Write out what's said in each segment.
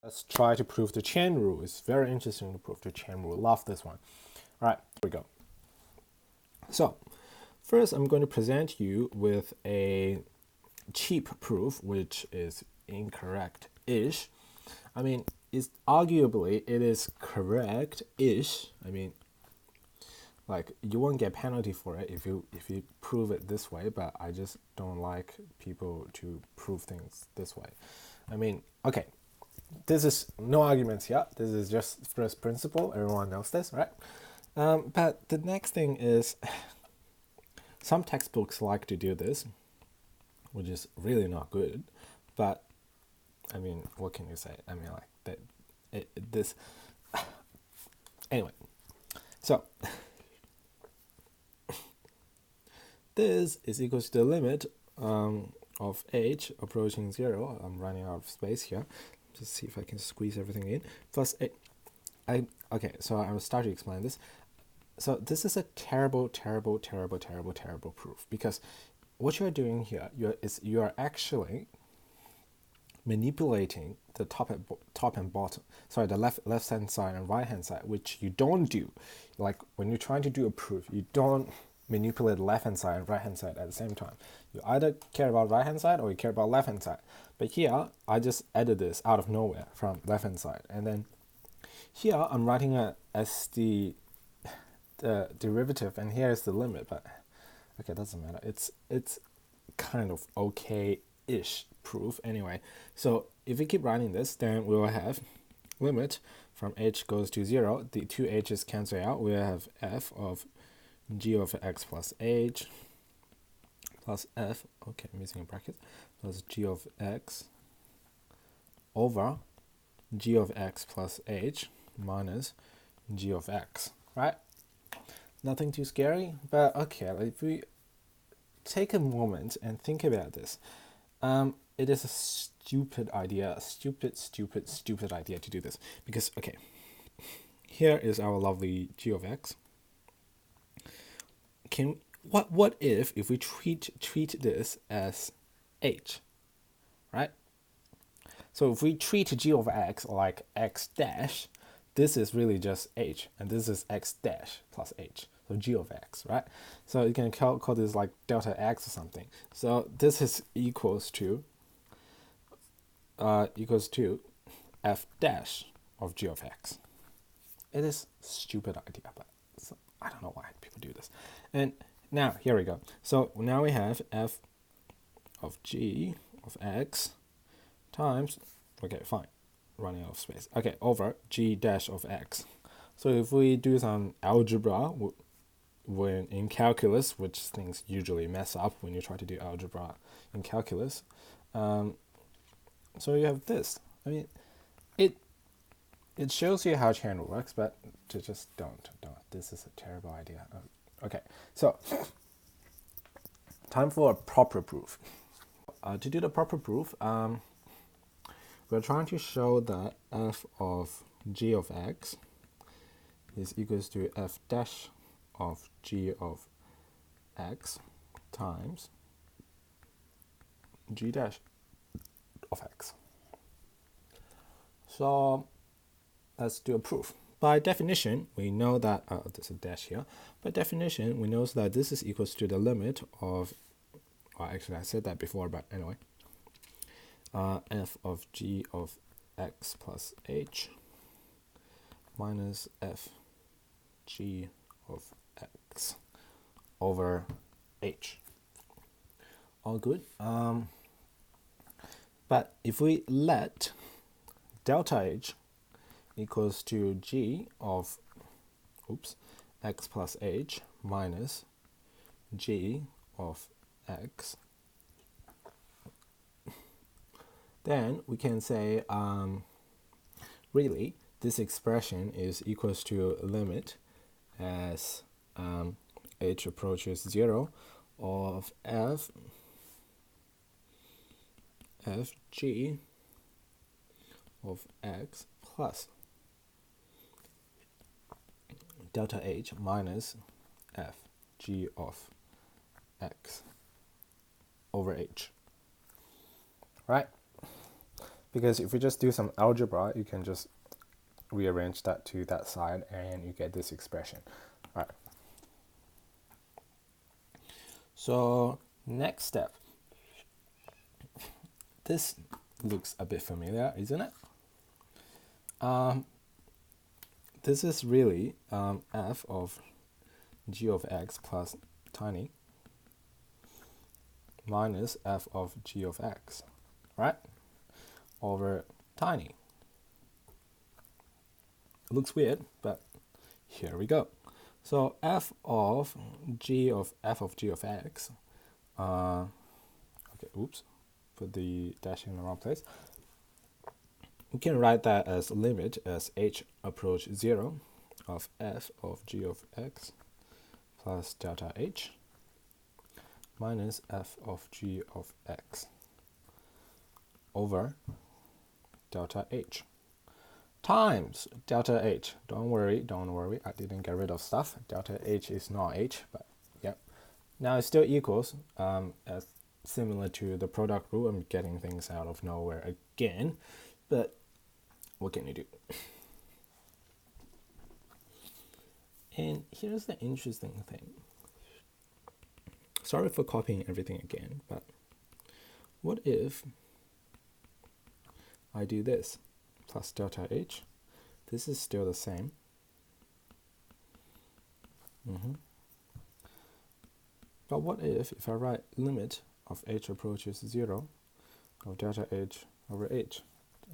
Let's try to prove the chain rule. It's very interesting to prove the chain rule. Love this one. All right, here we go. So first I'm going to present you with a cheap proof, which is incorrect-ish. I mean, it's arguably it is correct-ish. I mean, like, you won't get penalty for it if you prove it this way, but I just don't like people to prove things this way. I mean, okay, this is no arguments here. This is just first principle. Everyone knows this, right? But the next thing is, some textbooks like to do this, which is really not good. But I mean, what can you say? I mean, like that. This. Anyway, so this is equals to the limit of h approaching 0. I'm running out of space here. Just see if I can squeeze everything in. Plus 8. Okay, so I will start to explain this. So this is a terrible proof, because what you're doing here, you are actually manipulating the top and bottom. Sorry, the left hand side and right hand side, which you don't do. Like, when you're trying to do a proof, you don't manipulate the left hand side and right hand side at the same time. You either care about right hand side or you care about left hand side. But here I just added this out of nowhere from left hand side, and then here I'm writing it as the derivative, and here is the limit. But okay, doesn't matter. It's kind of okay-ish proof anyway. So if we keep writing this, then we will have limit from h goes to 0. The two h's cancel out. We have f of g of x plus h plus f, okay, I'm using a bracket, plus g of x over g of x plus h minus g of x, right? Nothing too scary, but okay, if we take a moment and think about this, it is a stupid idea, a stupid idea to do this, because, okay, here is our lovely g of x. What if we treat this as h, right? So if we treat g of x like x dash, this is really just h, and this is x dash plus h, so g of x, right? So you can call this like delta x or something. So this is equals to f dash of g of x. It is a stupid idea, but I don't know why people do this. And now here we go. So now we have f of g of x times, okay, fine, running out of space, okay, over g dash of x. So if we do some algebra when in calculus, which things usually mess up when you try to do algebra in calculus, so you have this. I mean, it shows you how chain rule works, but just don't. This is a terrible idea. Okay, so time for a proper proof. To do the proper proof, we're trying to show that f of g of x is equals to f dash of g of x times g dash of x. So let's do a proof. By definition, we know that, there's a dash here. By definition, we know that this is equals to the limit of, well, actually I said that before, but anyway, f of g of x plus h minus f g of x over h. All good. But if we let delta h equals to g of x plus h minus g of x, then we can say really this expression is equals to limit as h approaches 0 of f g of x plus delta h minus f g of x over h, right? Because if you just do some algebra, you can just rearrange that to that side and you get this expression. All right. So next step. This looks a bit familiar, isn't it? This is really f of g of x plus tiny minus f of g of x, right? Over tiny. It looks weird, but here we go. So f of g of x, okay, oops, put the dash in the wrong place. We can write that as limit as h approach 0 of f of g of x plus delta h minus f of g of x over delta h times delta h. Don't worry, I didn't get rid of stuff. Delta h is not h, but yeah. Now it still equals, as similar to the product rule. I'm getting things out of nowhere again, but what can you do? And here's the interesting thing. Sorry for copying everything again, but what if I do this plus delta h? This is still the same. But what if I write limit of h approaches 0 of delta h over h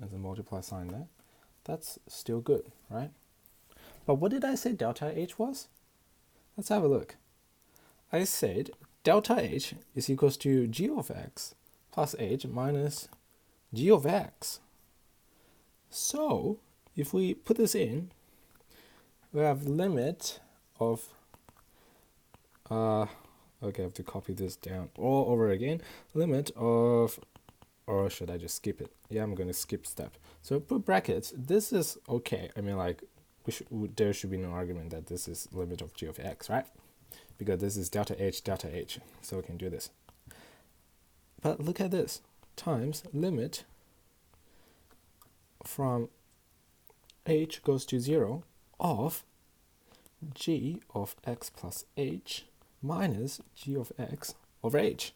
as a multiply sign there? That's still good, right? But what did I say delta h was? Let's have a look. I said delta h is equals to g of x plus h minus g of x. So if we put this in, we have limit of, okay, I have to copy this down all over again. Limit of, or should I just skip it? Yeah, I'm going to skip step. So put brackets. This is okay. I mean, like, there should be no argument that this is limit of g of x, right? Because this is delta h, so we can do this. But look at this, times limit from h goes to 0 of g of x plus h minus g of x over h.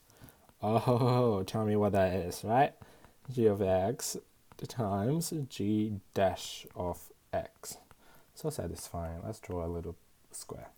Oh, tell me what that is, right? G of x times g dash of x. So satisfying. Let's draw a little square.